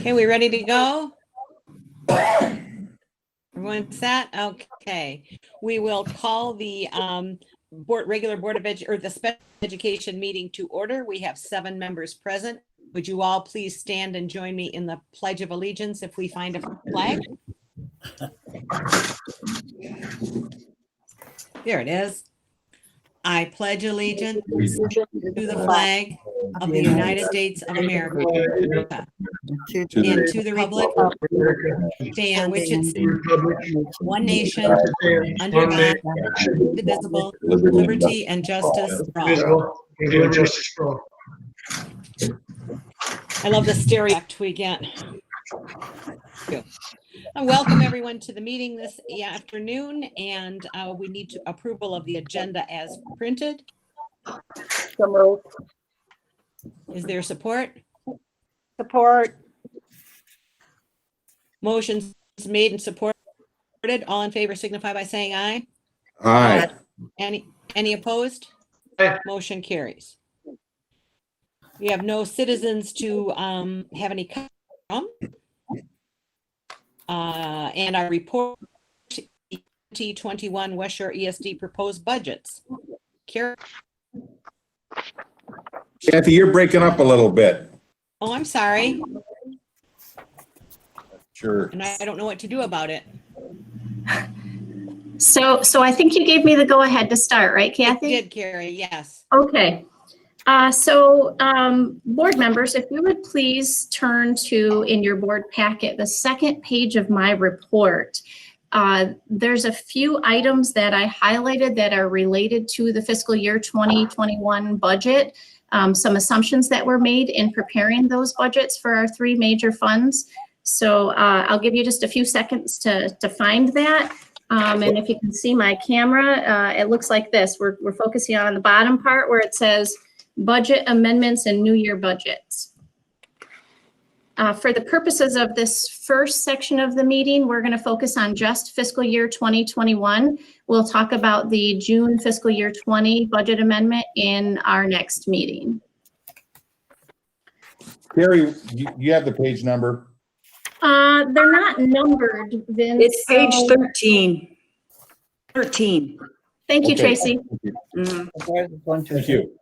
Okay, we ready to go? Everyone set? Okay. We will call the regular Board of the Special Education meeting to order. We have 7 members present. Would you all please stand and join me in the Pledge of Allegiance if we find a flag? There it is. I pledge allegiance to the flag of the United States of America and to the republic for which it stands, one nation, under God, indivisible, liberty and justice for all. I love the stereo effect we get. Welcome everyone to the meeting this afternoon, and we need approval of the agenda as printed. So moved. Is there support? Support. Motion's made and supported. All in favor signify by saying aye. Aye. Any opposed? Aye. Motion carries. We have no citizens to have any comment. And our report T21 West Shore ESD proposed budgets. Carrie? Kathy, you're breaking up a little bit. Oh, I'm sorry. Sure. And I don't know what to do about it. So I think you gave me the go ahead to start, right, Kathy? I did, Carrie, yes. Okay. Board members, if you would please turn to, in your board packet, the second page of my report. There's a few items that I highlighted that are related to the fiscal year 2021 budget. Some assumptions that were made in preparing those budgets for our 3 major funds. So I'll give you just a few seconds to find that. And if you can see my camera, it looks like this. We're focusing on the bottom part where it says budget amendments and new year budgets. For the purposes of this first section of the meeting, we're going to focus on just fiscal year 2021. We'll talk about the June fiscal year 20 budget amendment in our next meeting. Carrie, you have the page number? They're not numbered, Vince. It's page 13. 13. Thank you, Okay. Tracy. Thank you.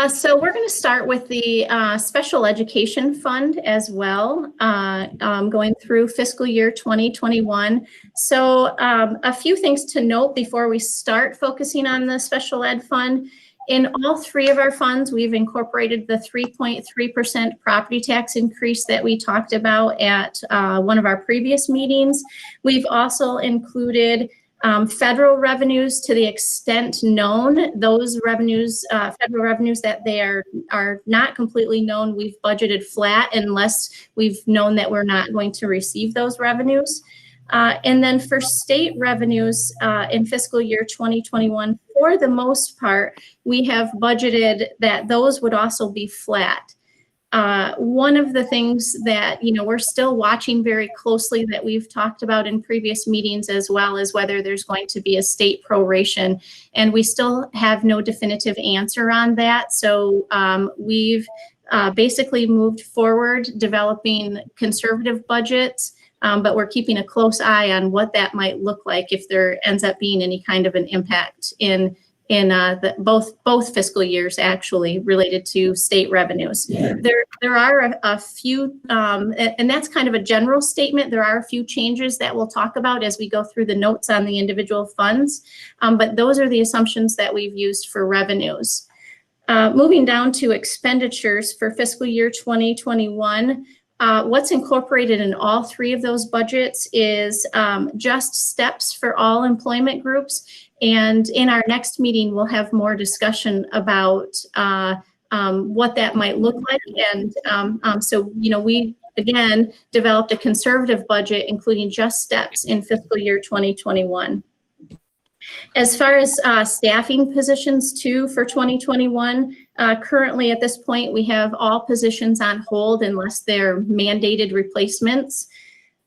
So we're going to start with the Special Education Fund as well, going through fiscal year 2021. So a few things to note before we start focusing on the Special Ed Fund. In all 3 of our funds, we've incorporated the 3.3% property tax increase that we talked about at one of our previous meetings. We've also included federal revenues to the extent known. Those revenues, federal revenues that they are not completely known, we've budgeted flat unless we've known that we're not going to receive those revenues. And then for state revenues in fiscal year 2021, for the most part, we have budgeted that those would also be flat. One of the things that, we're still watching very closely that we've talked about in previous meetings as well as whether there's going to be a state proration, and we still have no definitive answer on that. So we've basically moved forward developing conservative budgets, but we're keeping a close eye on what that might look like if there ends up being any kind of an impact in both fiscal years actually related to state revenues. There are a few, and that's kind of a general statement. There are a few changes that we'll talk about as we go through the notes on the individual funds, but those are the assumptions that we've used for revenues. Moving down to expenditures for fiscal year 2021, what's incorporated in all 3 of those budgets is just steps for all employment groups. And in our next meeting, we'll have more discussion about what that might look like. And so, we, again, developed a conservative budget, including just steps in fiscal year 2021. As far as staffing positions too for 2021, currently at this point, we have all positions on hold unless they're mandated replacements.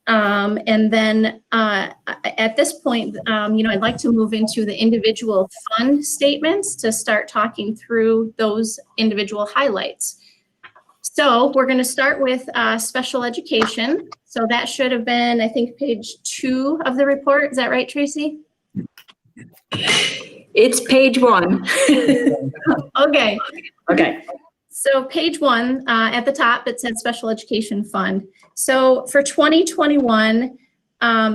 And then at this point, I'd like to move into the individual fund statements to start talking through those individual highlights. So we're going to start with special education. So that should have been, I think, page 2 of the report. Is that right, Tracy? It's page 1. Okay. Okay. So page 1, at the top, it said Special Education Fund. So for 2021,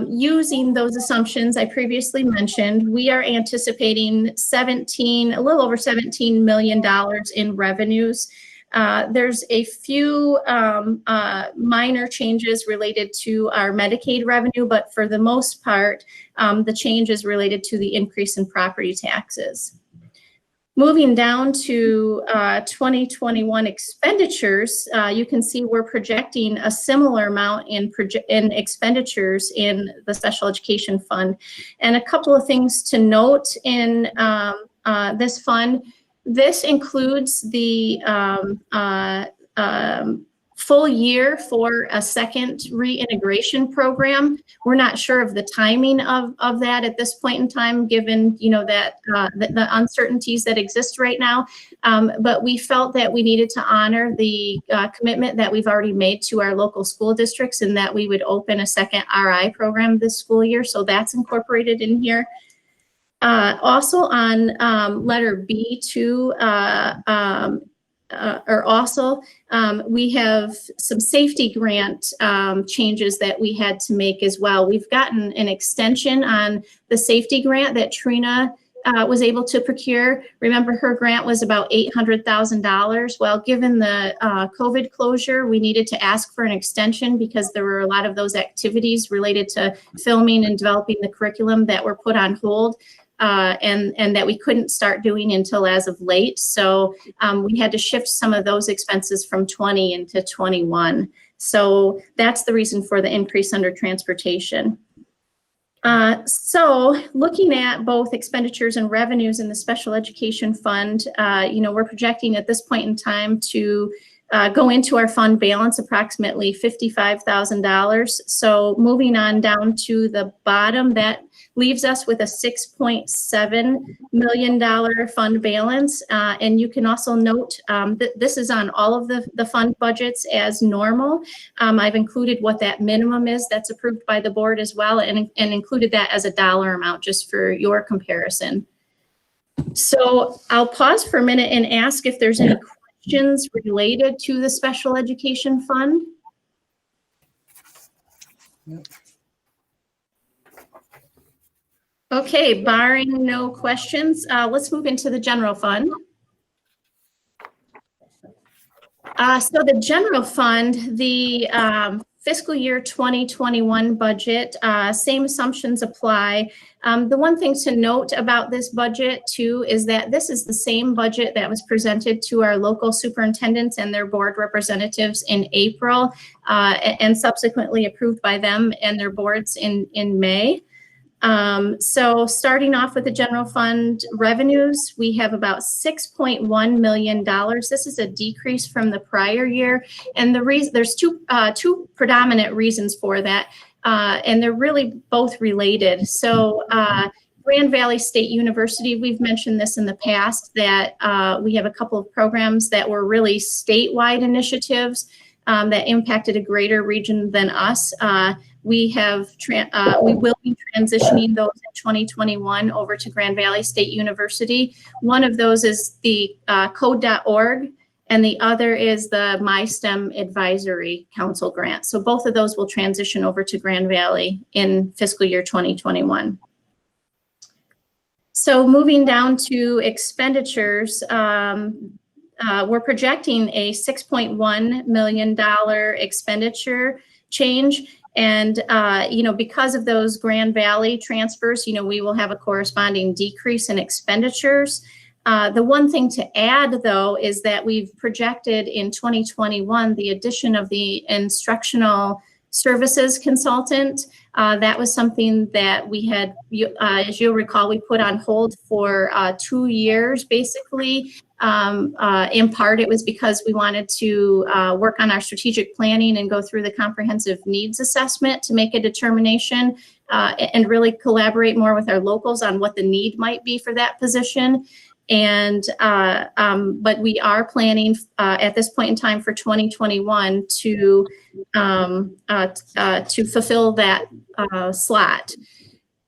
using those assumptions I previously mentioned, we are anticipating a little over $17 million in revenues. There's a few minor changes related to our Medicaid revenue, but for the most part, the change is related to the increase in property taxes. Moving down to 2021 expenditures, you can see we're projecting a similar amount in expenditures in the Special Education Fund. And a couple of things to note in this fund. This includes the full year for a second reintegration program. We're not sure of the timing of that at this point in time, given that the uncertainties that exist right now. But we felt that we needed to honor the commitment that we've already made to our local school districts, and that we would open a second RI program this school year. So that's incorporated in here. Also on letter B2, we have some safety grant changes that we had to make as well. We've gotten an extension on the safety grant that Trina was able to procure. Remember, her grant was about $800,000. Well, given the COVID closure, we needed to ask for an extension because there were a lot of those activities related to filming and developing the curriculum that were put on hold. And that we couldn't start doing until as of late. So we had to shift some of those expenses from 20 into 21. So that's the reason for the increase under transportation. So looking at both expenditures and revenues in the Special Education Fund, we're projecting at this point in time to go into our fund balance approximately $55,000. So moving on down to the bottom, that leaves us with a $6.7 million fund balance. And you can also note that this is on all of the fund budgets as normal. I've included what that minimum is that's approved by the board as well, and included that as a dollar amount just for your comparison. So I'll pause for a minute and ask if there's any questions related to the Special Education Fund. Okay, barring no questions, let's move into the general fund. So the general fund, the fiscal year 2021 budget, same assumptions apply. The one thing to note about this budget too is that this is the same budget that was presented to our local superintendents and their board representatives in April, and subsequently approved by them and their boards in May. So starting off with the general fund revenues, we have about $6.1 million. This is a decrease from the prior year. And the reason, there's two predominant reasons for that. And they're really both related. So Grand Valley State University, we've mentioned this in the past, that we have a couple of programs that were really statewide initiatives that impacted a greater region than us. We will be transitioning those in 2021 over to Grand Valley State University. One of those is the code.org, and the other is the MySTEM Advisory Council grant. So both of those will transition over to Grand Valley in fiscal year 2021. So moving down to expenditures, we're projecting a $6.1 million expenditure change. And, because of those Grand Valley transfers, we will have a corresponding decrease in expenditures. The one thing to add, though, is that we've projected in 2021 the addition of the instructional services consultant. That was something that we had, as you'll recall, we put on hold for 2 years, basically. In part, it was because we wanted to work on our strategic planning and go through the comprehensive needs assessment to make a determination and really collaborate more with our locals on what the need might be for that position. But we are planning at this point in time for 2021 to fulfill that slot.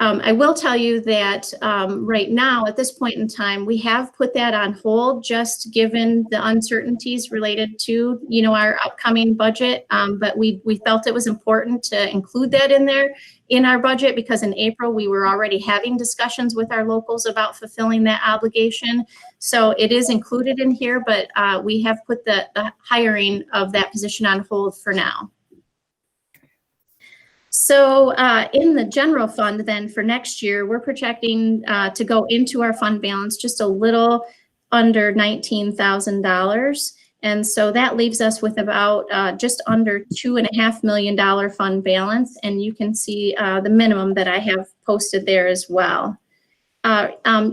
I will tell you that right now, at this point in time, we have put that on hold, just given the uncertainties related to, our upcoming budget. But we felt it was important to include that in there in our budget, because in April, we were already having discussions with our locals about fulfilling that obligation. So it is included in here, but we have put the hiring of that position on hold for now. So in the general fund then for next year, we're projecting to go into our fund balance just a little under $19,000. And so that leaves us with about just under $2.5 million fund balance. And you can see the minimum that I have posted there as well.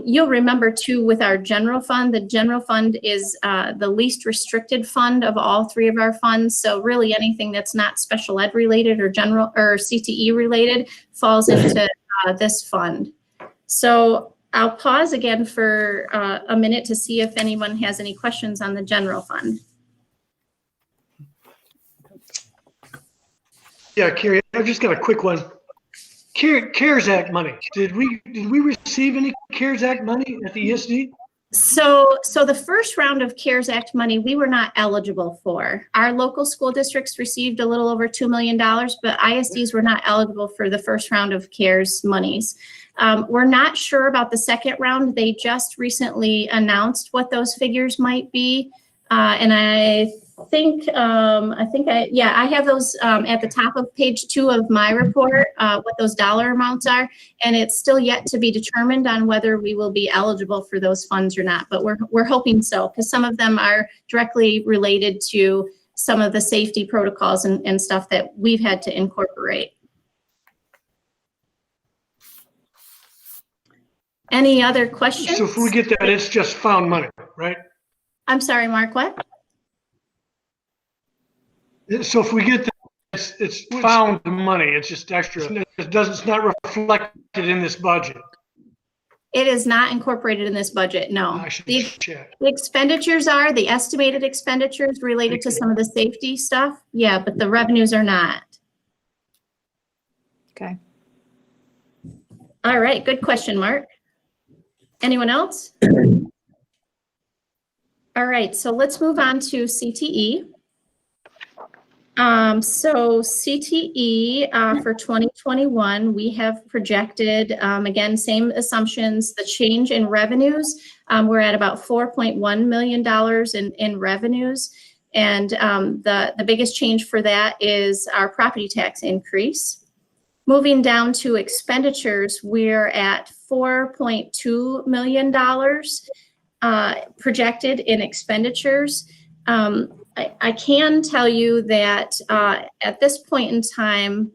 You'll remember too, with our general fund, the general fund is the least restricted fund of all three of our funds. So really anything that's not special ed related or general or CTE related falls into this fund. So I'll pause again for a minute to see if anyone has any questions on the general fund. Yeah, Carrie, I've just got a quick one. CARES Act money. Did we receive any CARES Act money at the ESD? So the first round of CARES Act money, we were not eligible for. Our local school districts received a little over $2 million, but ISDs were not eligible for the first round of CARES monies. We're not sure about the second round. They just recently announced what those figures might be. And I have those at the top of page 2 of my report, what those dollar amounts are, and it's still yet to be determined on whether we will be eligible for those funds or not, but we're hoping so, because some of them are directly related to some of the safety protocols and stuff that we've had to incorporate. Any other questions? So if we get that, it's just found money, right? I'm sorry, Mark, what? So if we get that, it's found money. It's just extra. It's not reflected in this budget. It is not incorporated in this budget, no. I should The check. expenditures are the estimated expenditures related to some of the safety stuff. Yeah, but the revenues are not. Okay. All right, good question, Mark. Anyone else? All right, so let's move on to CTE. So CTE for 2021, we have projected, again, same assumptions, the change in revenues. We're at about $4.1 million in revenues. And the biggest change for that is our property tax increase. Moving down to expenditures, we're at $4.2 million projected in expenditures. I can tell you that at this point in time,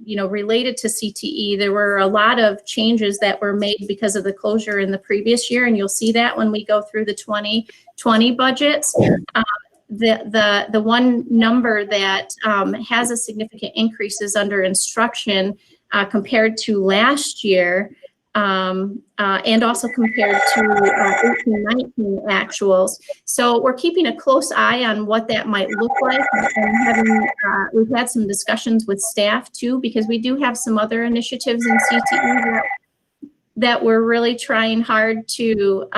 related to CTE, there were a lot of changes that were made because of the closure in the previous year, and you'll see that when we go through the 2020 budgets. The one number that has a significant increase is under instruction compared to last year. And also compared to 18-19 actuals. So we're keeping a close eye on what that might look like. And we've had some discussions with staff too, because we do have some other initiatives in CTE that we're really trying hard to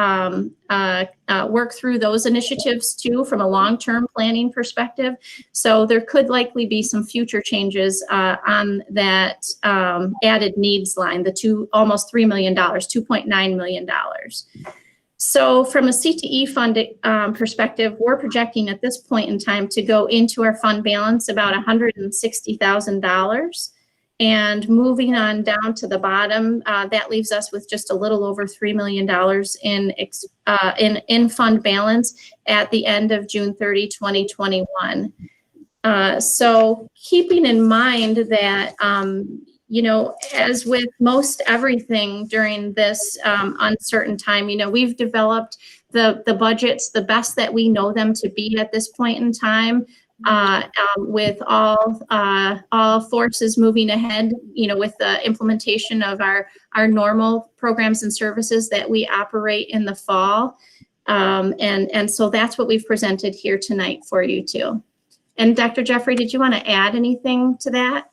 work through those initiatives too from a long-term planning perspective. So there could likely be some future changes on that added needs line, the almost $3 million, $2.9 million. So from a CTE fund perspective, we're projecting at this point in time to go into our fund balance about $160,000. And moving on down to the bottom, that leaves us with just a little over $3 million in fund balance at the end of June 30, 2021. So keeping in mind that, as with most everything during this uncertain time, we've developed the budgets the best that we know them to be at this point in time. with all forces moving ahead, with the implementation of our normal programs and services that we operate in the fall. And so that's what we've presented here tonight for you too. And Dr. Jeffrey, did you want to add anything to that?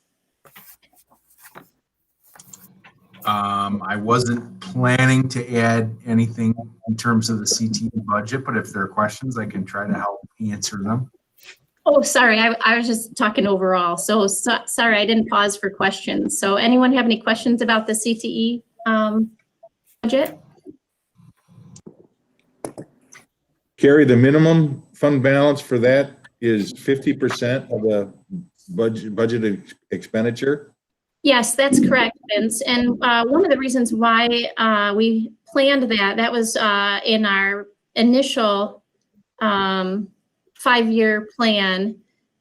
I wasn't planning to add anything in terms of the CTE budget, but if there are questions, I can try to help answer them. Oh, sorry, I was just talking overall. So sorry, I didn't pause for questions. So anyone have any questions about the CTE budget? Carrie, the minimum fund balance for that is 50% of the budget expenditure? Yes, that's correct, Vince. And one of the reasons why we planned that was in our initial 5-year plan.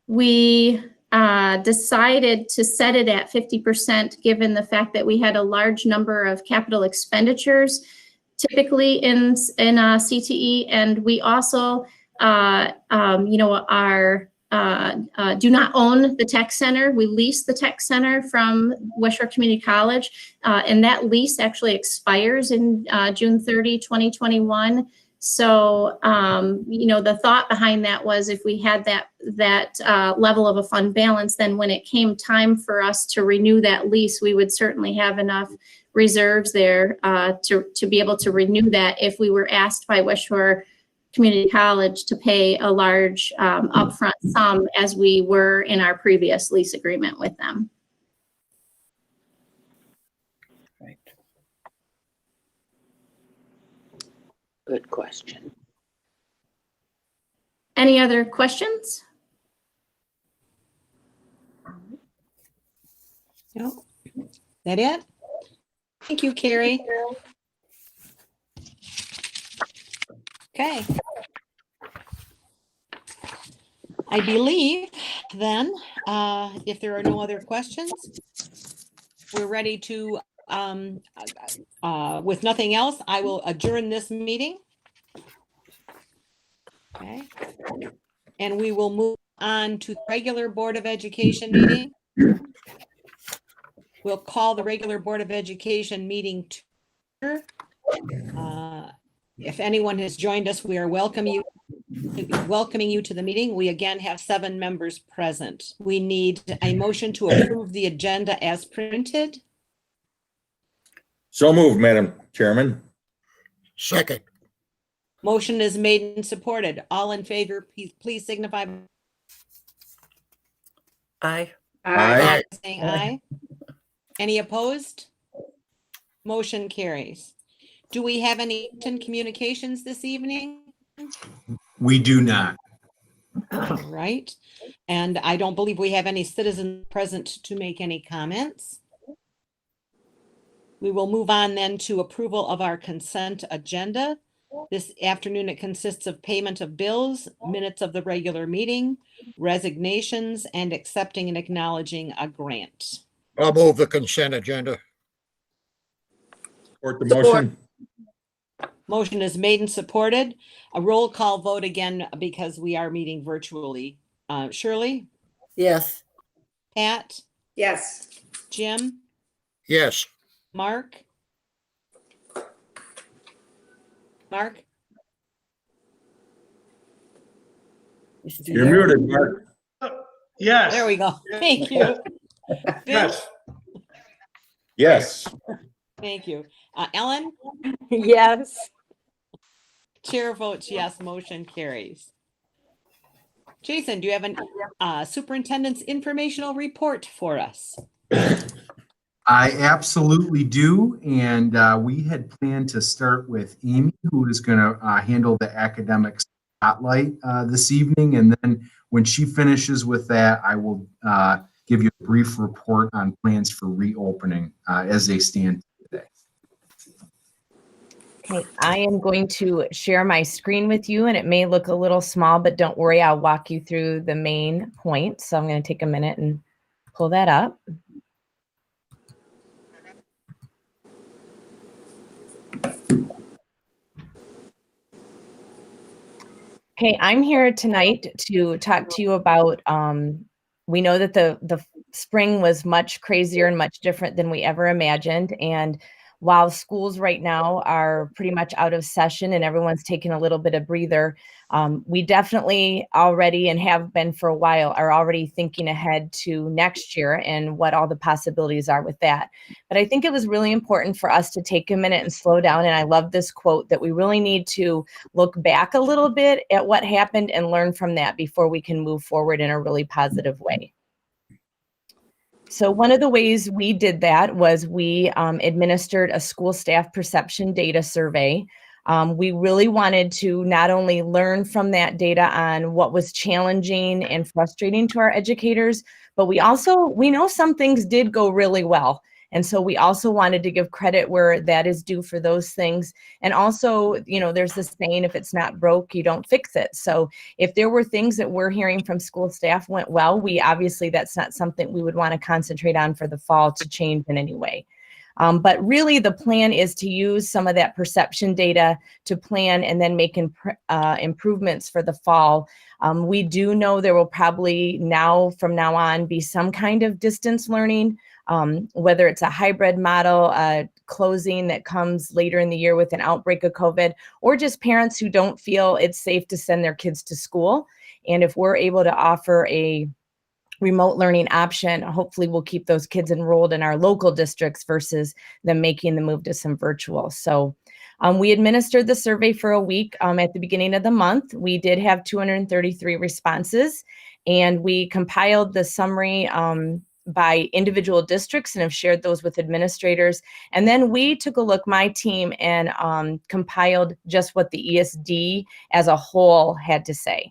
We decided to set it at 50% given the fact that we had a large number of capital expenditures typically in CTE, and we also do not own the tech center. We lease the tech center from West Shore Community College, and that lease actually expires in June 30, 2021. So, the thought behind that was if we had that level of a fund balance, then when it came time for us to renew that lease, we would certainly have enough reserves there to be able to renew that if we were asked by West Shore Community College to pay a large upfront sum as we were in our previous lease agreement with them. Right. Good question. Any other questions? No. That it? Thank you, Carrie. Okay. I believe then, if there are no other questions, we're ready to, with nothing else, I will adjourn this meeting. Okay. And we will move on to the regular Board of Education meeting. We'll call the regular Board of Education meeting to order. If anyone has joined us, we are welcoming you to the meeting. We again have 7 members present. We need a motion to approve the agenda as printed. So moved, Madam Chairman. Second. Motion is made and supported. All in favor, please signify by Aye. Aye. saying aye. Any opposed? Motion carries. Do we have any written communications this evening? We do not. All right. And I don't believe we have any citizens present to make any comments. We will move on then to approval of our consent agenda. This afternoon, it consists of payment of bills, minutes of the regular meeting, resignations, and accepting and acknowledging a grant. I'll move the consent agenda. Support the motion. Motion is made and supported. A roll call vote again because we are meeting virtually. Shirley? Yes. Pat? Yes. Jim? Yes. Mark? Mark? You're muted, Mark. Yes. There we go. Thank you. Yes. Yes. Thank you. Ellen? Yes. Chair votes yes, motion carries. Jason, do you have a superintendent's informational report for us? I absolutely do. And we had planned to start with Amy, who is going to handle the academic spotlight this evening. And then when she finishes with that, I will give you a brief report on plans for reopening as they stand today. Okay, I am going to share my screen with you, and it may look a little small, but don't worry, I'll walk you through the main points. So I'm going to take a minute and pull that up. Okay, I'm here tonight to talk to you about, we know that the spring was much crazier and much different than we ever imagined. And while schools right now are pretty much out of session and everyone's taking a little bit of breather, we definitely already, and have been for a while, are already thinking ahead to next year and what all the possibilities are with that. But I think it was really important for us to take a minute and slow down. And I love this quote that we really need to look back a little bit at what happened and learn from that before we can move forward in a really positive way. So one of the ways we did that was we administered a school staff perception data survey. We really wanted to not only learn from that data on what was challenging and frustrating to our educators, but we know some things did go really well. And so we also wanted to give credit where that is due for those things. And also, there's this saying, if it's not broke, you don't fix it. So if there were things that we're hearing from school staff went well, that's not something we would want to concentrate on for the fall to change in any way. But really the plan is to use some of that perception data to plan and then make improvements for the fall. We do know there will probably from now on be some kind of distance learning, whether it's a hybrid model, closing that comes later in the year with an outbreak of COVID, or just parents who don't feel it's safe to send their kids to school. And if we're able to offer a remote learning option, hopefully we'll keep those kids enrolled in our local districts versus them making the move to some virtual. So we administered the survey for a week at the beginning of the month. We did have 233 responses, and we compiled the summary by individual districts and have shared those with administrators. And then we took a look, my team, and compiled just what the ESD as a whole had to say.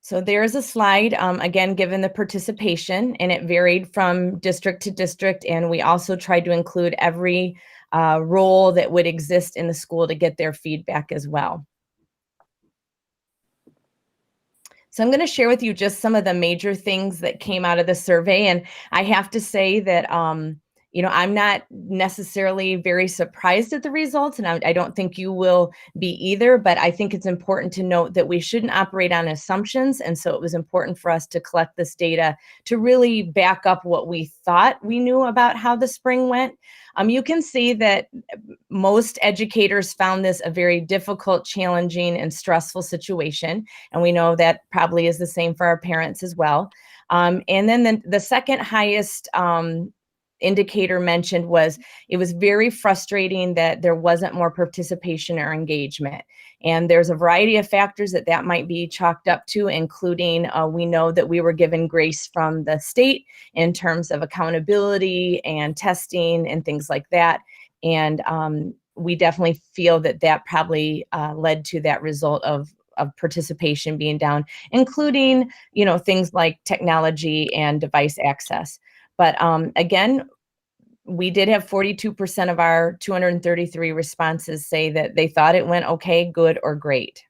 So there's a slide, again, given the participation, and it varied from district to district. And we also tried to include every role that would exist in the school to get their feedback as well. So I'm going to share with you just some of the major things that came out of the survey. And I have to say that, I'm not necessarily very surprised at the results, and I don't think you will be either, but I think it's important to note that we shouldn't operate on assumptions. And so it was important for us to collect this data to really back up what we thought we knew about how the spring went. You can see that most educators found this a very difficult, challenging, and stressful situation. And we know that probably is the same for our parents as well. And then the second highest indicator mentioned was it was very frustrating that there wasn't more participation or engagement. And there's a variety of factors that might be chalked up to, including we know that we were given grace from the state in terms of accountability and testing and things like that. And we definitely feel that probably led to that result of participation being down, including, things like technology and device access. But again, we did have 42% of our 233 responses say that they thought it went okay, good, or great.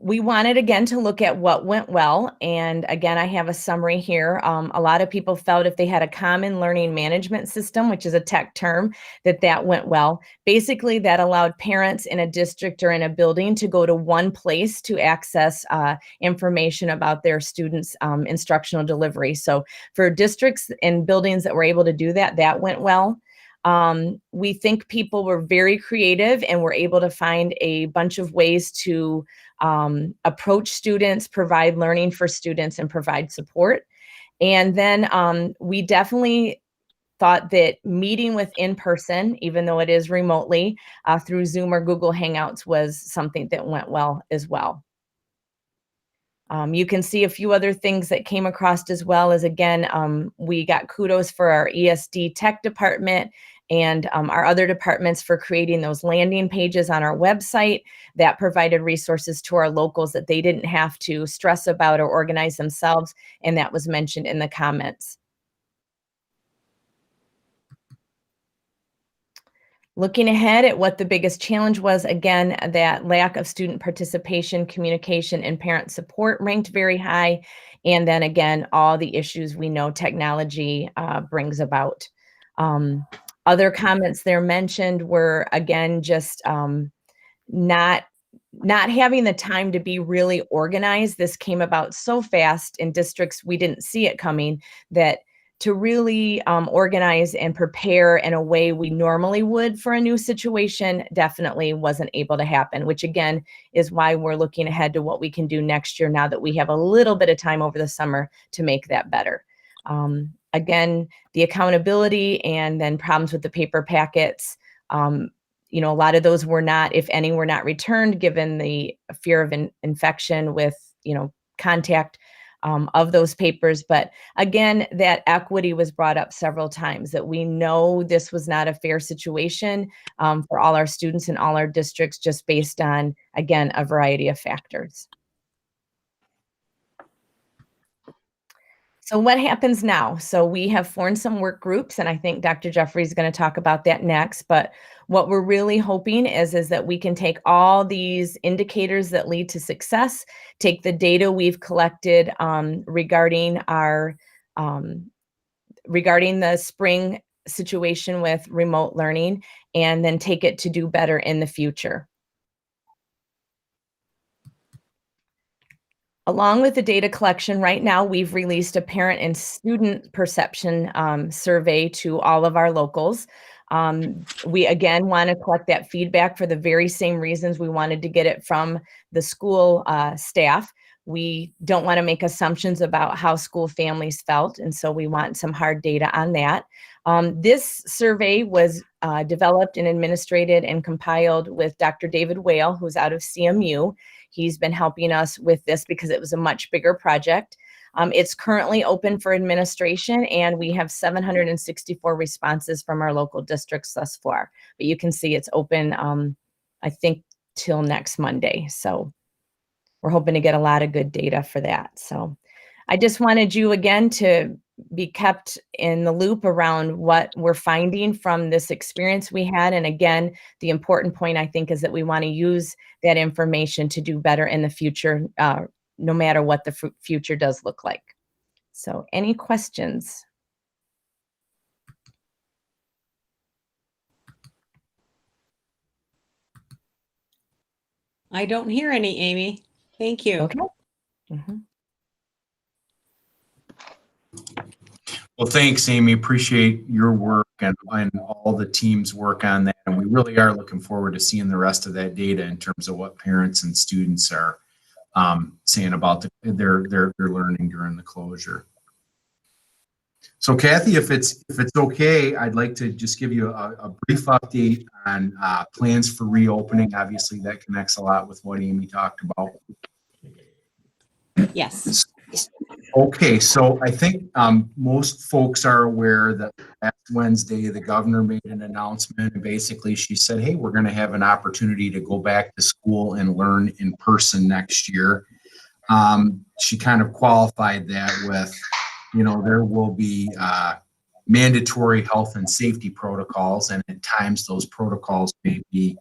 We wanted, again, to look at what went well. And again, I have a summary here. A lot of people felt if they had a common learning management system, which is a tech term, that went well. Basically, that allowed parents in a district or in a building to go to one place to access information about their students' instructional delivery. So for districts and buildings that were able to do that went well. We think people were very creative and were able to find a bunch of ways to approach students, provide learning for students, and provide support. And then we definitely thought that meeting with in person, even though it is remotely through Zoom or Google Hangouts, was something that went well as well. You can see a few other things that came across as well as, again, we got kudos for our ESD tech department and our other departments for creating those landing pages on our website that provided resources to our locals that they didn't have to stress about or organize themselves. And that was mentioned in the comments. Looking ahead at what the biggest challenge was, again, that lack of student participation, communication, and parent support ranked very high. And then again, all the issues we know technology brings about. Other comments there mentioned were, again, just not having the time to be really organized. This came about so fast in districts, we didn't see it coming, that to really organize and prepare in a way we normally would for a new situation definitely wasn't able to happen, which again is why we're looking ahead to what we can do next year now that we have a little bit of time over the summer to make that better. Again, the accountability and then problems with the paper packets, you know, a lot of those were not, if any, were not returned given the fear of infection with, you know, contact of those papers. But again, that equity was brought up several times, that we know this was not a fair situation for all our students in all our districts, just based on, again, a variety of factors. So what happens now? So we have formed some work groups, and I think Dr. Jeffrey is going to talk about that next. But what we're really hoping is that we can take all these indicators that lead to success, take the data we've collected regarding the spring situation with remote learning, and then take it to do better in the future. Along with the data collection, right now we've released a parent and student perception survey to all of our locals. We again want to collect that feedback for the very same reasons we wanted to get it from the school staff. We don't want to make assumptions about how school families felt, and so we want some hard data on that. This survey was developed and administrated and compiled with Dr. David Whale, who's out of CMU. He's been helping us with this because it was a much bigger project. It's currently open for administration, and we have 764 responses from our local districts thus far. But you can see it's open, I think, till next Monday. So we're hoping to get a lot of good data for that. So I just wanted you again to be kept in the loop around what we're finding from this experience we had. And again, the important point, I think, is that we want to use that information to do better in the future, no matter what the future does look like. So any questions? I don't hear any, Amy. Thank you. Okay. Mm-hmm. Well, thanks, Amy. Appreciate your work and all the team's work on that. And we really are looking forward to seeing the rest of that data in terms of what parents and students are saying about their learning during the closure. So, Kathy, if it's okay, I'd like to just give you a brief update on plans for reopening. Obviously, that connects a lot with what Amy talked about. Yes. Okay, so I think most folks are aware that last Wednesday, the governor made an announcement, and basically she said, hey, we're going to have an opportunity to go back to school and learn in person next year. She kind of qualified that with, you know, there will be mandatory health and safety protocols, and at times those protocols may be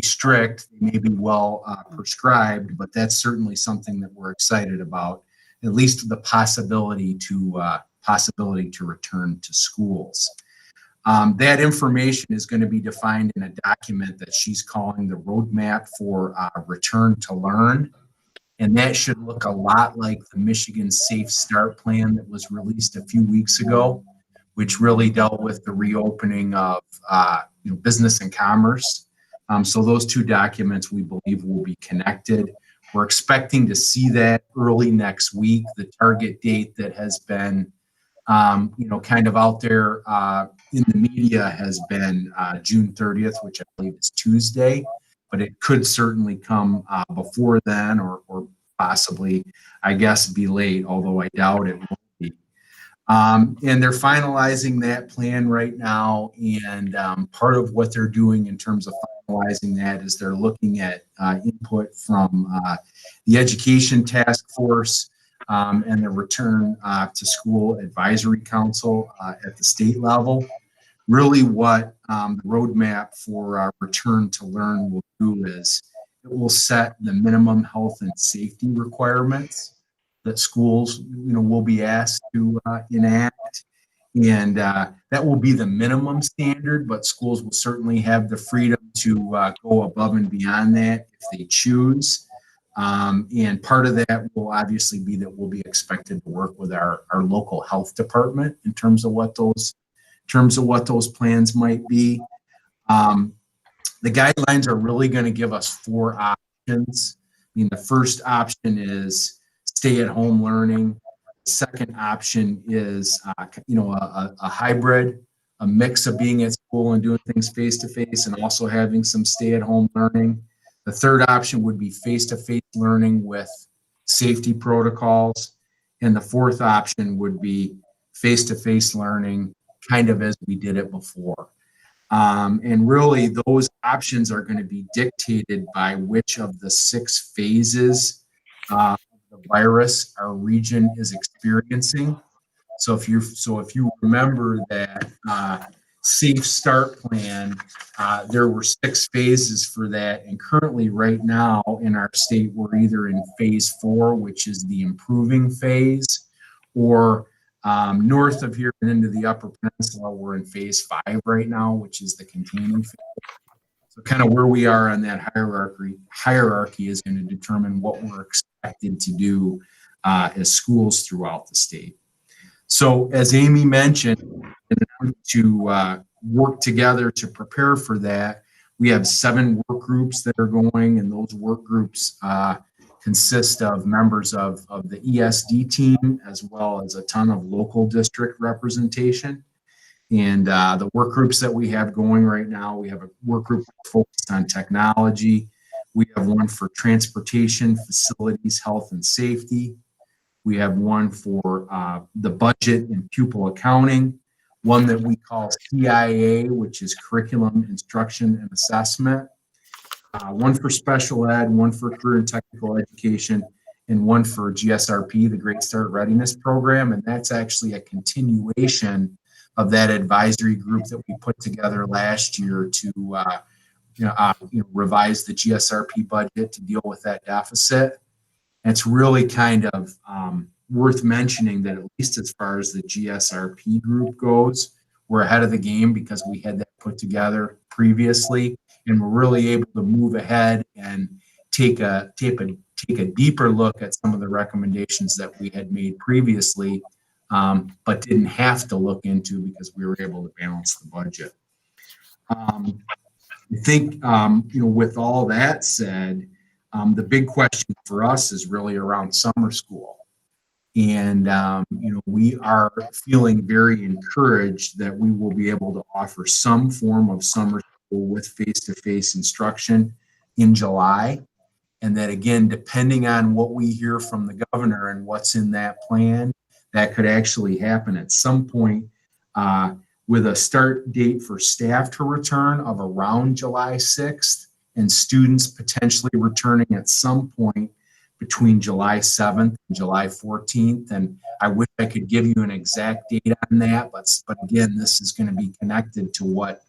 strict, may be well prescribed, but that's certainly something that we're excited about. At least the possibility to return to schools. That information is going to be defined in a document that she's calling the Roadmap for Return to Learn. And that should look a lot like the Michigan Safe Start Plan that was released a few weeks ago, which really dealt with the reopening of business and commerce. So those two documents we believe will be connected. We're expecting to see that early next week. The target date that has been, kind of out there in the media has been June 30th, which I believe is Tuesday, but it could certainly come before then or possibly, I guess, be late, although I doubt it will be. And they're finalizing that plan right now. And part of what they're doing in terms of finalizing that is they're looking at input from the Education Task Force and the Return to School Advisory Council at the state level. Really what the roadmap for Return to Learn will do is it will set the minimum health and safety requirements that schools will be asked to enact. And that will be the minimum standard, but schools will certainly have the freedom to go above and beyond that if they choose. And part of that will obviously be that we'll be expected to work with our local health department in terms of what those plans might be. The guidelines are really going to give us 4 options. I mean, the first option is stay-at-home learning. The second option is, a hybrid, a mix of being at school and doing things face-to-face and also having some stay-at-home learning. The third option would be face-to-face learning with safety protocols. And the fourth option would be face-to-face learning, kind of as we did it before. And really, those options are going to be dictated by which of the 6 phases of the virus our region is experiencing. So if you remember that Safe Start plan, there were 6 phases for that, and currently, right now in our state, we're either in phase 4, which is the improving phase, or north of here and into the Upper Peninsula, we're in phase 5 right now, which is the containing phase. So kind of where we are on that hierarchy is going to determine what we're expected to do as schools throughout the state. So as Amy mentioned, in order to work together to prepare for that, we have 7 work groups that are going, and those work groups consist of members of the ESD team, as well as a ton of local district representation. And the work groups that we have going right now, we have a work group focused on technology. We have one for transportation, facilities, health, and safety. We have one for the budget and pupil accounting, one that we call CIA, which is curriculum, instruction, and assessment. One for special ed, one for career and technical education, and one for GSRP, the Great Start Readiness Program. And that's actually a continuation of that advisory group that we put together last year to revise the GSRP budget to deal with that deficit. And it's really kind of worth mentioning that at least as far as the GSRP group goes, we're ahead of the game because we had that put together previously, and we're really able to move ahead and take a deeper look at some of the recommendations that we had made previously, but didn't have to look into because we were able to balance the budget. I think, with all that said, the big question for us is really around summer school. And, we are feeling very encouraged that we will be able to offer some form of summer school with face-to-face instruction in July. And that, again, depending on what we hear from the governor and what's in that plan, that could actually happen at some point with a start date for staff to return of around July 6th and students potentially returning at some point between July 7th and July 14th. And I wish I could give you an exact date on that, but again, this is going to be connected to what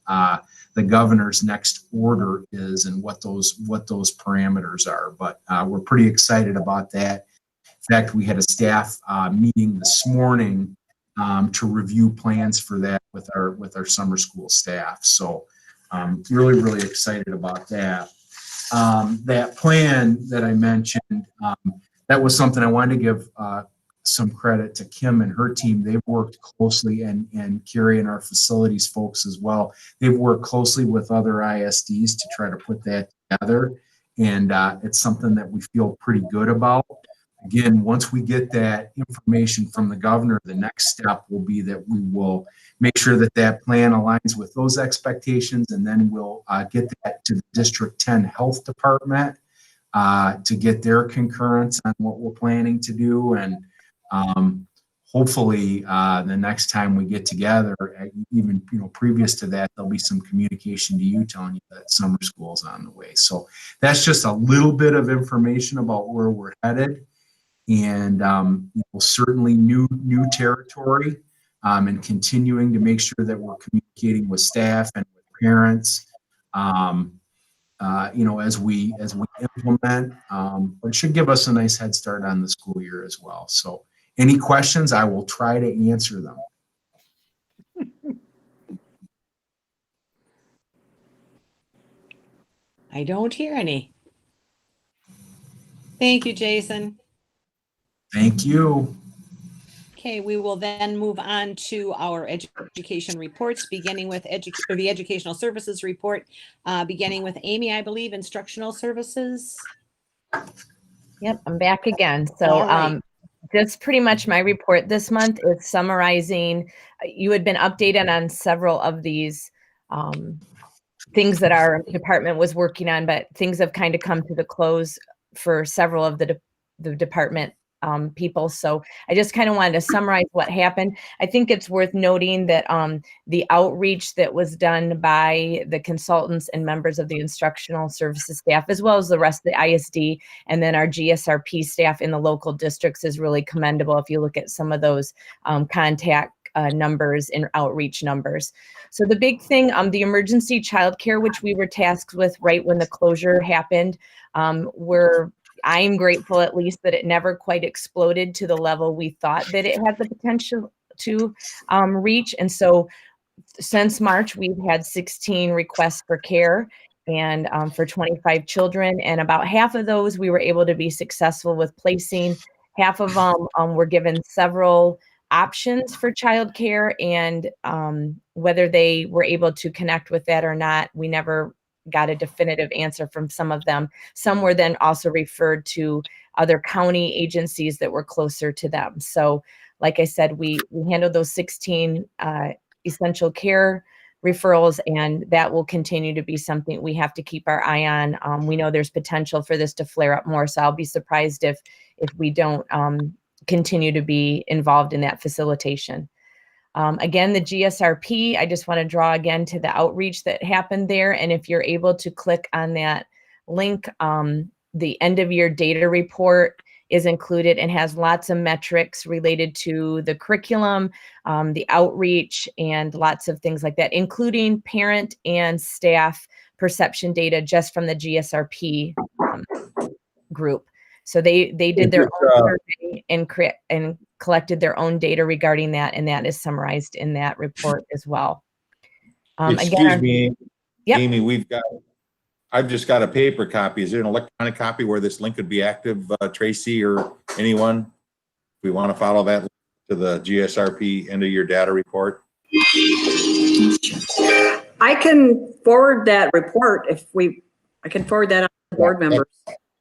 the governor's next order is and what those parameters are. But we're pretty excited about that. In fact, we had a staff meeting this morning to review plans for that with our summer school staff. So really, really excited about that. That plan that I mentioned, that was something I wanted to give some credit to Kim and her team. They've worked closely, and Carrie and our facilities folks as well. They've worked closely with other ISDs to try to put that together. And it's something that we feel pretty good about. Again, once we get that information from the governor, the next step will be that we will make sure that that plan aligns with those expectations, and then we'll get that to the District 10 Health Department to get their concurrence on what we're planning to do. And hopefully the next time we get together, even previous to that, there'll be some communication to you telling you that summer school is on the way. So that's just a little bit of information about where we're headed. And certainly new territory, and continuing to make sure that we're communicating with staff and with parents, as we implement. But it should give us a nice head start on the school year as well. So any questions, I will try to answer them. I don't hear any. Thank you, Jason. Thank you. Okay, we will then move on to our education reports, beginning with the educational services report, beginning with Amy, I believe, instructional services. Yep, I'm back again. So All right. that's pretty much my report this month. Is summarizing. You had been updated on several of these things that our department was working on, but things have kind of come to the close for several of the department people. So I just kind of wanted to summarize what happened. I think it's worth noting that the outreach that was done by the consultants and members of the instructional services staff, as well as the rest of the ISD, and then our GSRP staff in the local districts is really commendable if you look at some of those contact numbers and outreach numbers. So the big thing, the emergency childcare, which we were tasked with right when the closure happened, I'm grateful at least that it never quite exploded to the level we thought that it had the potential to reach. And so since March, we've had 16 requests for care and for 25 children. And about half of those we were able to be successful with placing. Half of them were given several options for childcare, and whether they were able to connect with that or not, we never got a definitive answer from some of them. Some were then also referred to other county agencies that were closer to them. So like I said, we handled those 16 essential care referrals, and that will continue to be something we have to keep our eye on. We know there's potential for this to flare up more, so I'll be surprised if we don't continue to be involved in that facilitation. Again, the GSRP, I just want to draw again to the outreach that happened there. And if you're able to click on that link, the end of year data report is included and has lots of metrics related to the curriculum, the outreach, and lots of things like that, including parent and staff perception data just from the GSRP group. So they did their own survey and collected their own data regarding that, and that is summarized in that report as well. Excuse me, Yep. Amy, I've just got a paper copy. Is there an electronic copy where this link could be active, Tracy or anyone? We want to follow that to the GSRP end of year data report. I can forward that report I can forward that on to board members.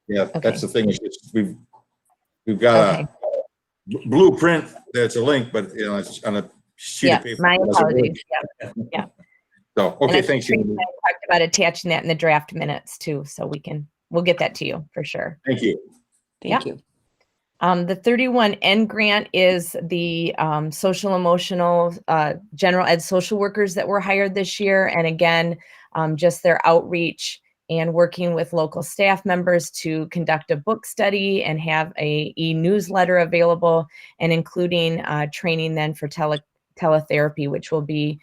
Yeah, Okay. that's the thing. Is we've got a blueprint that's a link, but it's on a sheet of paper. My apologies. Yeah. So, okay, thanks. I talked about attaching that in the draft minutes too, so we'll get that to you for sure. Thank you. Thank you. The 31N grant is the social emotional general ed social workers that were hired this year. And again, just their outreach and working with local staff members to conduct a book study and have a e-newsletter available, and including training then for teletherapy, which will be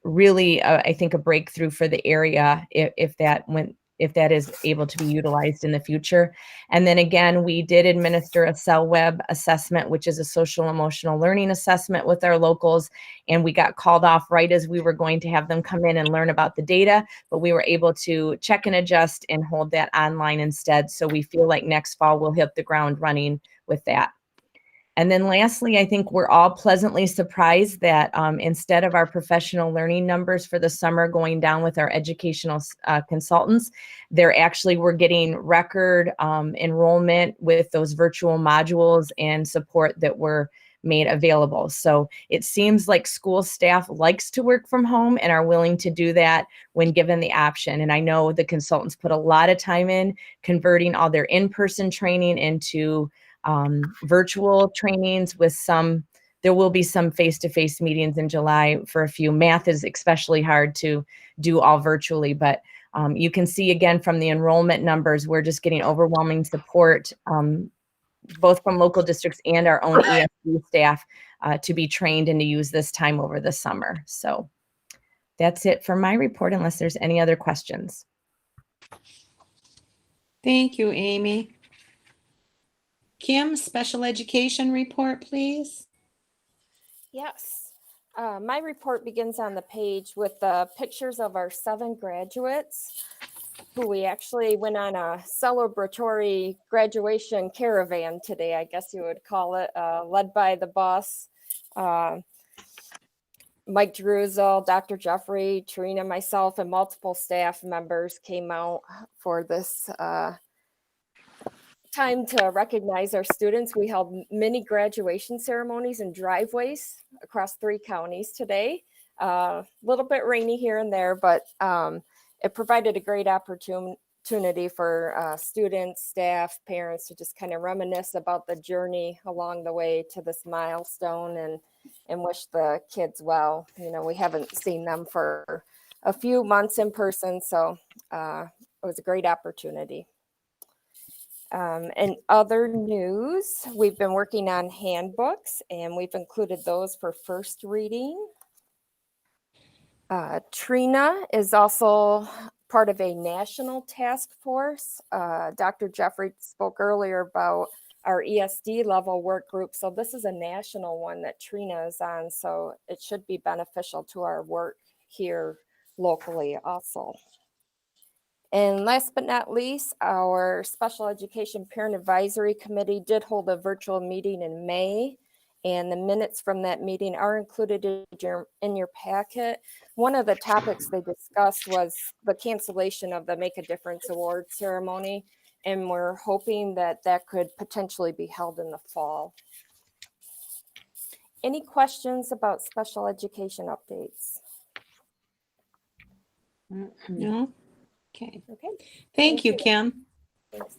really, I think, a breakthrough for the area if that is able to be utilized in the future. And then again, we did administer a CellWeb assessment, which is a social emotional learning assessment with our locals. And we got called off right as we were going to have them come in and learn about the data, but we were able to check and adjust and hold that online instead. So we feel like next fall we'll hit the ground running with that. And then lastly, I think we're all pleasantly surprised that instead of our professional learning numbers for the summer going down with our educational consultants, we're getting record enrollment with those virtual modules and support that were made available. So it seems like school staff likes to work from home and are willing to do that when given the option. And I know the consultants put a lot of time in converting all their in-person training into virtual trainings with there will be some face-to-face meetings in July for a few. Math is especially hard to do all virtually, but you can see again from the enrollment numbers, we're just getting overwhelming support, both from local districts and our own ESD staff to be trained and to use this time over the summer. So that's it for my report, unless there's any other questions. Thank you, Amy. Kim, special education report, please. Yes. My report begins on the page with the pictures of our 7 graduates. We actually went on a celebratory graduation caravan today, I guess you would call it, led by the boss, Mike Druzel, Dr. Jeffrey, Trina, myself, and multiple staff members came out for this time to recognize our students. We held mini graduation ceremonies in driveways across 3 counties today. A little bit rainy here and there, but it provided a great opportunity for students, staff, parents to just kind of reminisce about the journey along the way to this milestone and wish the kids well. You know, we haven't seen them for a few months in person, so it was a great opportunity. And other news, we've been working on handbooks, and we've included those for first reading. Trina is also part of a national task force. Dr. Jeffrey spoke earlier about our ESD level work group. So this is a national one that Trina is on. So it should be beneficial to our work here locally also. And last but not least, our Special Education Parent Advisory Committee did hold a virtual meeting in May, and the minutes from that meeting are included in your packet. One of the topics they discussed was the cancellation of the Make a Difference Award ceremony, and we're hoping that that could potentially be held in the fall. Any questions about special education updates? No? Okay. Okay. Thank you, Kim. Thanks.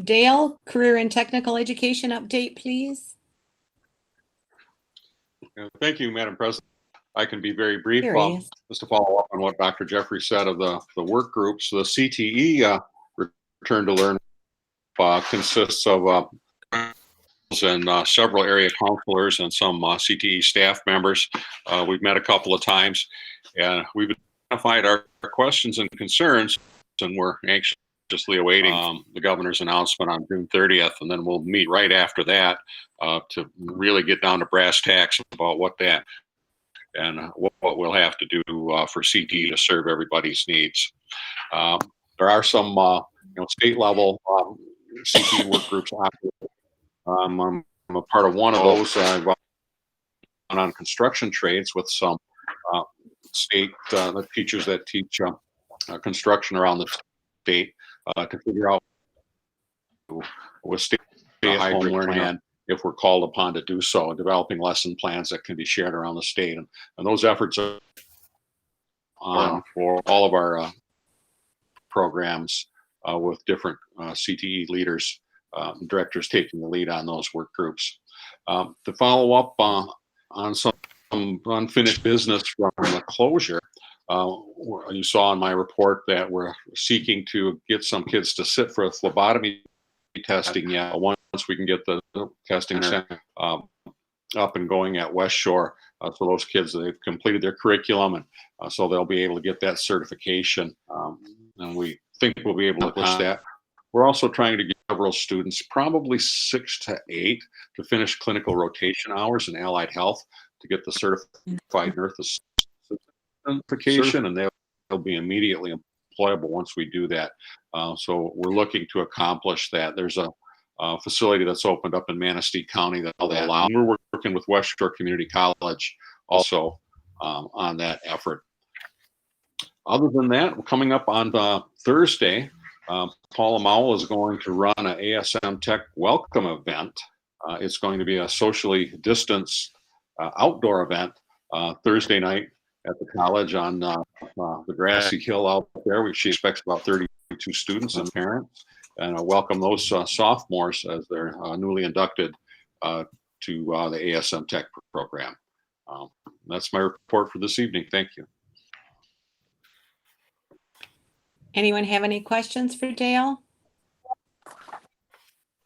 Dale, career and technical education update, please. Thank you, Madam President. I can be very brief. Here he is. Just to follow up on what Dr. Jeffrey said of the work groups, the CTE Return to Learn consists of and several area counselors and some CTE staff members. We've met a couple of times, and we've identified our questions and concerns, and we're anxiously awaiting the governor's announcement on June 30th, and then we'll meet right after that to really get down to brass tacks about what that and what we'll have to do for CTE to serve everybody's needs. There are some state level CTE work groups. I'm a part of one of those on construction trades with some state the teachers that teach construction around the state to figure out with state home learning and if we're called upon to do so, and developing lesson plans that can be shared around the state. And those efforts are on for all of our programs with different CTE leaders, directors taking the lead on those work groups. To follow up on some unfinished business from the closure, you saw in my report that we're seeking to get some kids to sit for a phlebotomy testing yet. Once we can get the testing center up and going at West Shore, so those kids, they've completed their curriculum, and so they'll be able to get that certification, and we think we'll be able to push that. We're also trying to get several students, probably 6 to 8, to finish clinical rotation hours in allied health to get the certified nurse certification, and they'll be immediately employable once we do that. So we're looking to accomplish that. There's a facility that's opened up in Manistee County that will allow. We're working with West Shore Community College also on that effort. Other than that, coming up on Thursday, Paula Mowell is going to run an ASM Tech welcome event. It's going to be a socially distanced outdoor event Thursday night at the college on the grassy hill out there. She expects about 32 students and parents, and welcome those sophomores as they're newly inducted to the ASM Tech program. That's my report for this evening. Thank you. Anyone have any questions for Dale?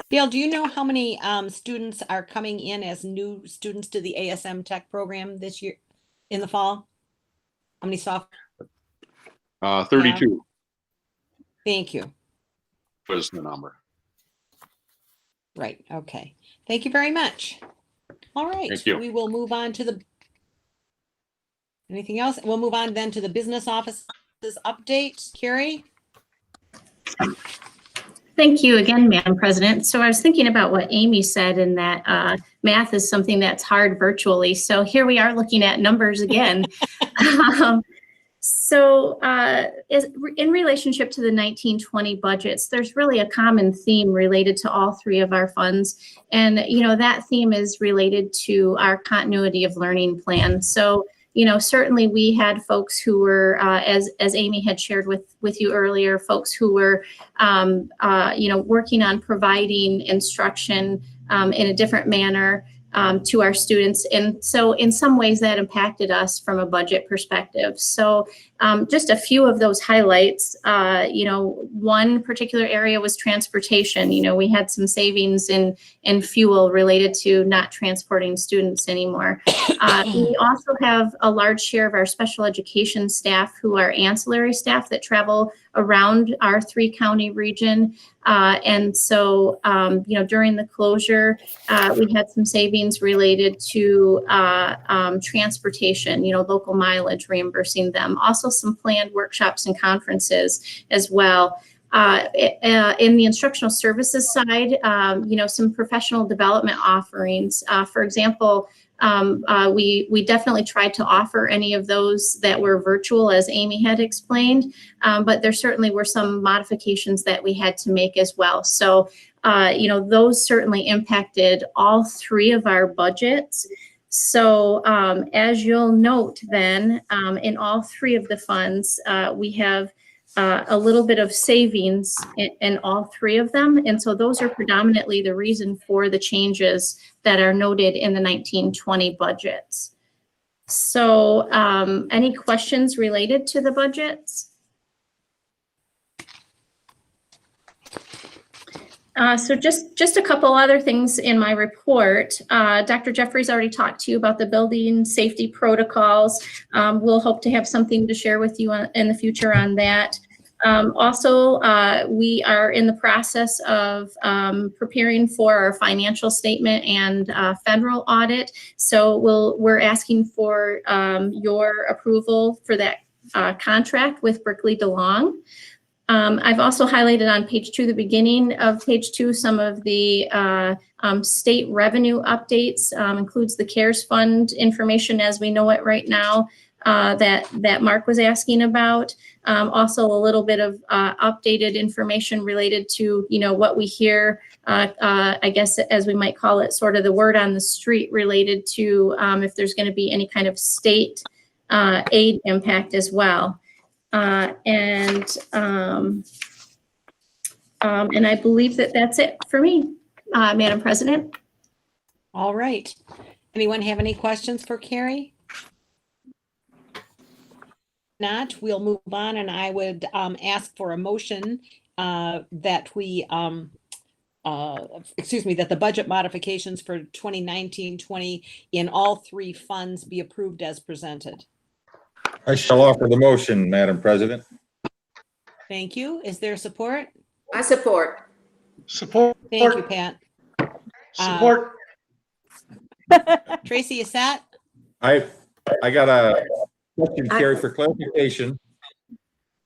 Dale, do you know how many students are coming in as new students to the ASM Tech program this year in the fall? How many 32 Yeah. Thank you. was the number. Right. Okay. Thank you very much. All right. Thank you. We will move on to the. Anything else? We'll move on then to the business office's update. Carrie? Thank you again, Madam President. So I was thinking about what Amy said in that math is something that's hard virtually. So here we are looking at numbers again. In relationship to the 1920 budgets, there's really a common theme related to all three of our funds. And, that theme is related to our continuity of learning plan. So, certainly we had folks who were, as Amy had shared with you earlier, folks who were, working on providing instruction in a different manner to our students. And so in some ways that impacted us from a budget perspective. So just a few of those highlights, one particular area was transportation. We had some savings in fuel related to not transporting students anymore. We also have a large share of our special education staff who are ancillary staff that travel around our 3-county region. And so, during the closure, we had some savings related to transportation, local mileage, reimbursing them. Also some planned workshops and conferences as well. In the instructional services side, some professional development offerings. For example, we definitely tried to offer any of those that were virtual, as Amy had explained, but there certainly were some modifications that we had to make as well. So, those certainly impacted all three of our budgets. So as you'll note then, in all three of the funds, we have a little bit of savings in all three of them. And so those are predominantly the reason for the changes that are noted in the 1920 budgets. So any questions related to the budgets? So just a couple other things in my report. Dr. Jeffries already talked to you about the building safety protocols. We'll hope to have something to share with you in the future on that. Also, we are in the process of preparing for our financial statement and federal audit. So we're asking for your approval for that contract with Berkeley DeLong. I've also highlighted on page 2, the beginning of page 2, some of the state revenue updates, includes the CARES Fund information as we know it right now, that Mark was asking about. Also a little bit of updated information related to, what we hear, I guess, as we might call it, sort of the word on the street related to if there's going to be any kind of state aid impact as well. And I believe that's it for me, Madam President. All right. Anyone have any questions for Carrie? Not, we'll move on, and I would ask for a motion that we, that the budget modifications for 2019-20 in all three funds be approved as presented. I shall offer the motion, Madam President. Thank you. Is there support? I support. Support. Thank you, Pat. Support. Tracy, is that? I got a question, Carrie, for clarification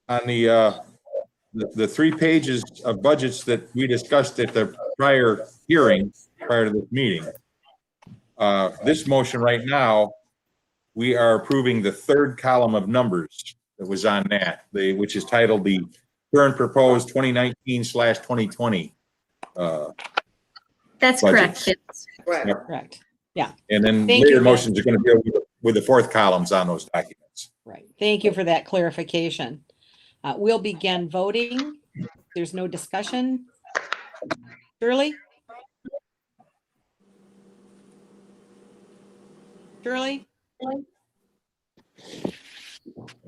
on the 3 pages of budgets that we discussed at the prior hearing, prior to this meeting. This motion right now, we are approving the 3rd column of numbers that was on that, which is titled the current proposed 2019/2020. That's budgets. correct. Yes. Correct. Yeah. And then Thank later you, motions are going to be with the 4th columns on those documents. Right. Thank you for that clarification. We'll begin voting. There's no discussion. Shirley? Shirley?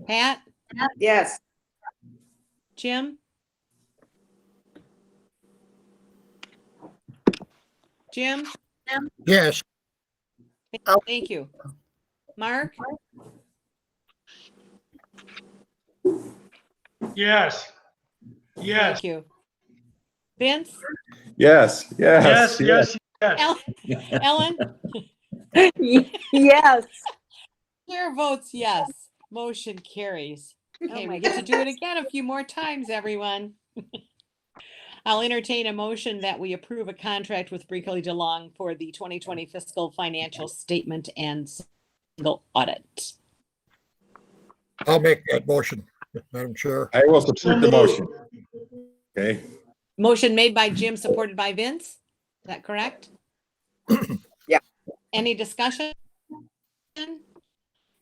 Pat? Yes. Jim? Jim? Yes. Thank you. Mark? Yes. Yes. Thank you. Vince? Yes, Yes, yes, yes. Ellen? Yes. Chair votes yes. Motion carries. Okay, we get to do it again a few more times, everyone. I'll entertain a motion that we approve a contract with Brinkley DeLong for the 2020 fiscal financial statement and single audit. I'll make that motion, Madam Chair. I will support the motion. Okay, Motion made by Jim, supported by Vince. Is that correct? Yeah. Any discussion?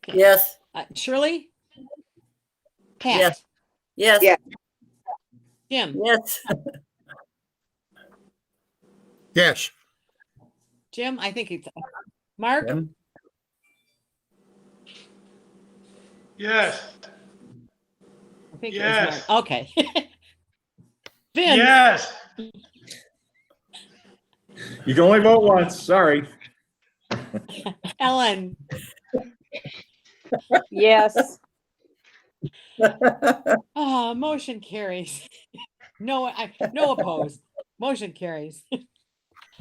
Yes. Shirley? Pat? Yes. Yes. Yeah. Jim? Yes. Yes. Jim, I think it's Mark? Yes. I think it was Yes. Mark. Okay. Vince? Yes. you can only vote once, sorry. Ellen? Yes. Oh, motion carries. No, no opposed. Motion carries.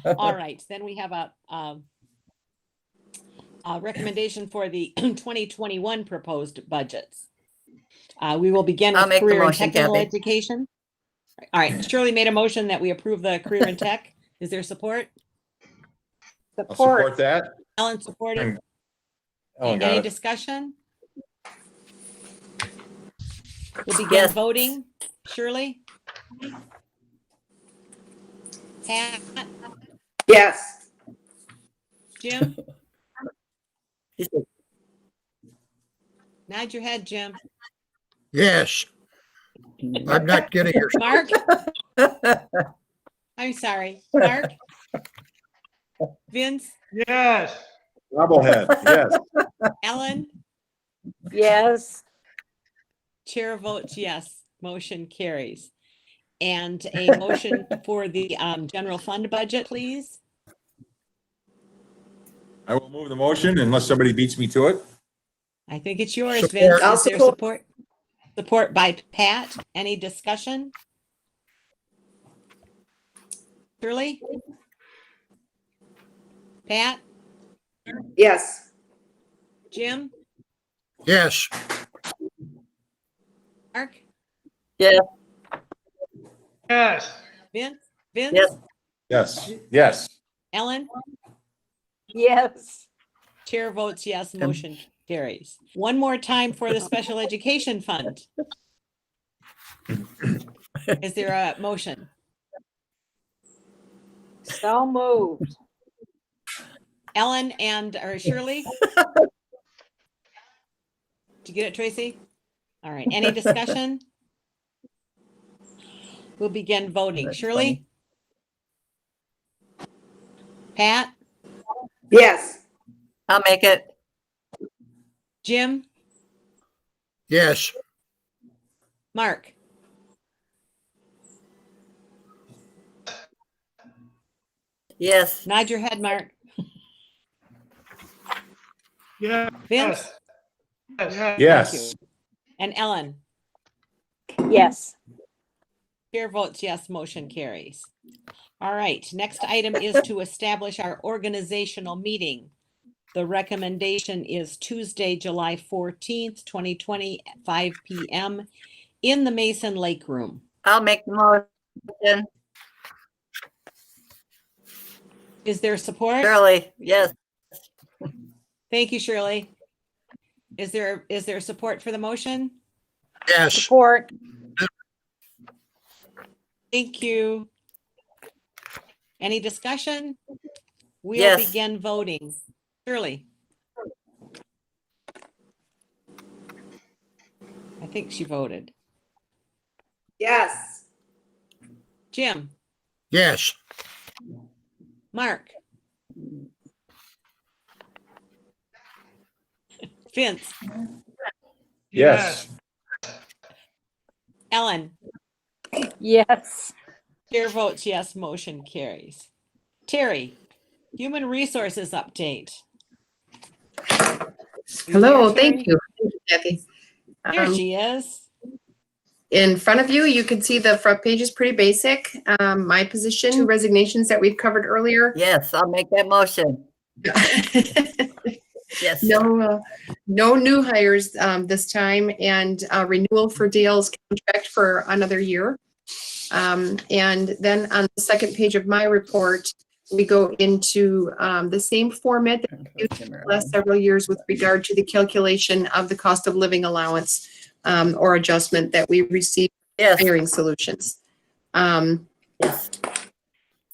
All right, then we have a recommendation for the 2021 proposed budgets. We will begin I'll with make the career and motion, technical Kathy. education. All right, Shirley made a motion that we approve the career and tech. Is there support? I'll support that. Ellen supported. Ellen got Any it. discussion? We'll begin Yes. voting. Shirley? Pat? Yes. Jim? Nod your head, Jim. Yes. I'm not getting your, Mark? I'm sorry. Mark? Vince? Yes. Bobblehead, yes. Ellen? Yes. Chair votes yes. Motion carries. And a motion for the general fund budget, please. I will move the motion unless somebody beats me to it. I think it's yours, Support. Vince. I'll Is there support. support? Support by Pat. Any discussion? Shirley? Pat? Yes. Jim? yes. Mark? Yes. Yes. Vince? Vince? Yes. Yes, yes. Ellen? Yes. Chair votes yes, motion carries. One more time for the special education fund. Is there a motion? So moved. Ellen or Shirley? Did you get it, Tracy? All right, any discussion? We'll begin voting. That's Shirley? Pat? Yes. I'll make it. Jim? Yes. Mark? Yes. Nod your head, Mark. Yes. Vince? Yes. Yes, And Ellen? Yes. Chair votes yes, motion carries. All right, next item is to establish our organizational meeting. The recommendation is Tuesday, July 14th, 2020, at 5 p.m. in the Mason Lake Room. I'll make the motion. Is there support? Shirley, yes. Thank you, Shirley. Is there support for the motion? Yes. Support. Thank you. Any discussion? We'll Yes. begin voting. Shirley? I think she voted. Yes. Jim? Yes. Mark? Vince? yes. Ellen? Yes. Chair votes yes, motion carries. Terry, Human Resources update. Hello, Terry? thank you. Thank you, Kathy. There she is. In front of you, you can see the front page is pretty basic. My position, two resignations that we've covered earlier. Yes, I'll make that motion. Yes. No new hires this time, and renewal for Dale's contract for another year. And then on the second page of my report, we go into the same format that we used the last several years with regard to the calculation of the cost of living allowance or adjustment that we receive Yes. hiring solutions. Yes.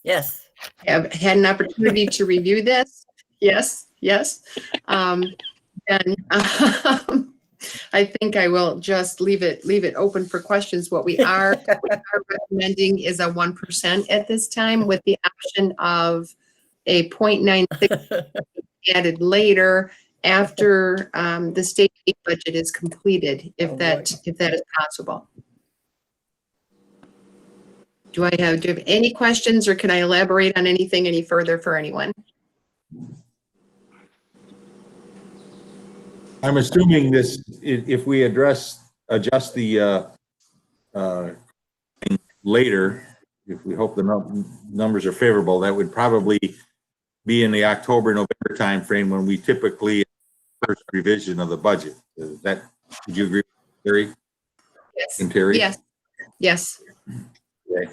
Yes. Have had an opportunity to review this. Yes, yes. And I think I will just leave it open for questions. What we are recommending is a 1% at this time with the option of a 0.96 added later after the state aid budget is completed, if that is possible. Do you have any questions, or can I elaborate on anything any further for anyone? I'm assuming this, if we adjust the later, if we hope the numbers are favorable, that would probably be in the October, November timeframe when we typically first revision of the budget. Would you agree, Terry? Yes. And Terry? Yes. Yes. Okay.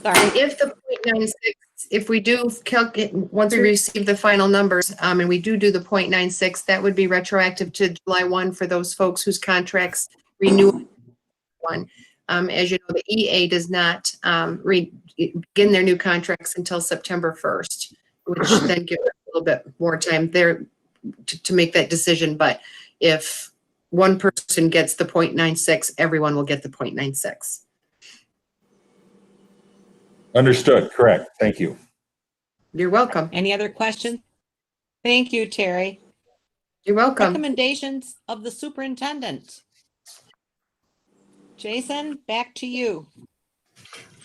Sorry. If the 0.96, if we do calculate, once we receive the final numbers, and we do the 0.96, that would be retroactive to July 1 for those folks whose contracts renew one. As you know, the EA does not begin their new contracts until September 1st, which then gives us a little bit more time there to make that decision. But if one person gets the 0.96, everyone will get the 0.96. Understood. Correct. Thank you. You're welcome. Any other questions? Thank you, Terry. You're welcome. Recommendations of the superintendent. Jason, back to you.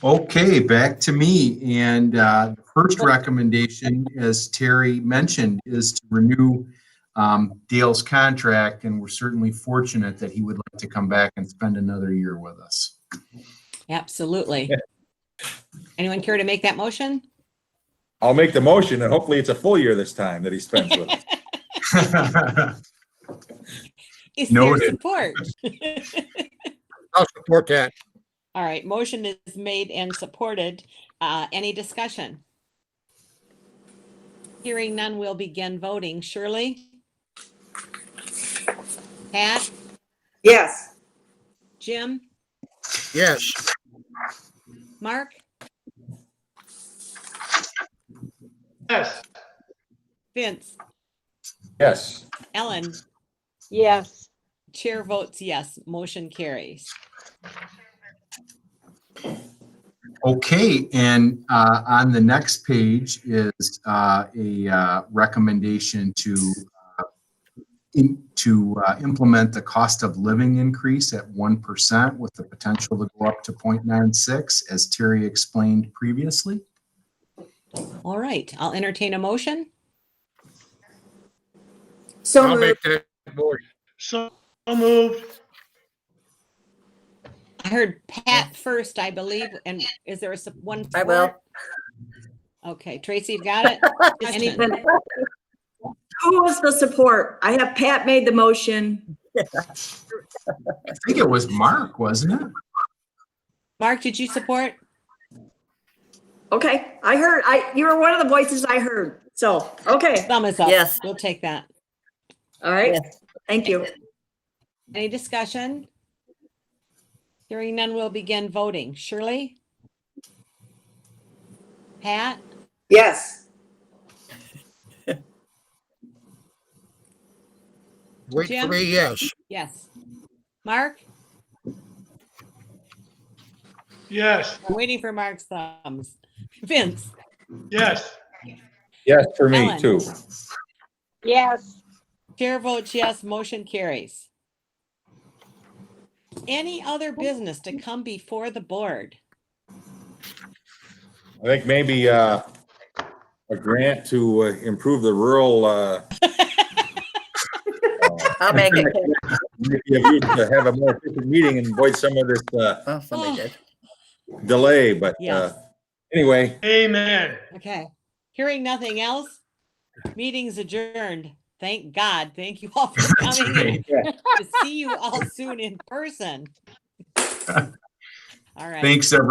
Okay, back to me. And the first recommendation, as Terry mentioned, is to renew Dale's contract. And we're certainly fortunate that he would like to come back and spend another year with us. Absolutely. Anyone care to make that motion? I'll make the motion, and hopefully it's a full year this time that he spends with us. Is there Noted. support? I'll support that. All right, motion is made and supported. Any discussion? Hearing none, we'll begin voting. Shirley? Pat? Yes. Jim? Yes. Mark? Yes. Vince? Yes. Ellen? Yes. Chair votes yes. Motion carries. Okay, and on the next page is a recommendation to implement the cost of living increase at 1% with the potential to go up to 0.96, as Terry explained previously. All right, I'll entertain a motion. So I'll make moved. that motion. So moved. I heard Pat first, I believe, and is there one? I will. support? Okay, Tracy, you've got it? Any- Who was the support? I have Pat made the motion. I think it was Mark, wasn't it? Mark, did you support? Okay, I heard, you were one of the voices I heard. So, okay. Thumb is up. Yes. We'll take that. All right. Thank you. Any discussion? Hearing none, we'll begin voting. Shirley? Pat? Yes. Wait Jim? for me, yes. Yes. Mark? Yes. I'm waiting for Mark's thumbs. Vince? Yes. Yes, for me Ellen? too. Yes. Chair votes yes, motion carries. Any other business to come before the board? I think maybe a grant to improve the rural. I'll make it. To have a more efficient meeting and avoid some of this Somebody did. delay, but Yes. anyway, Amen. Okay. Hearing nothing else, meeting's adjourned. Thank God. Thank you all for That's coming right. in. To see you all soon in person. All right. Thanks, everybody.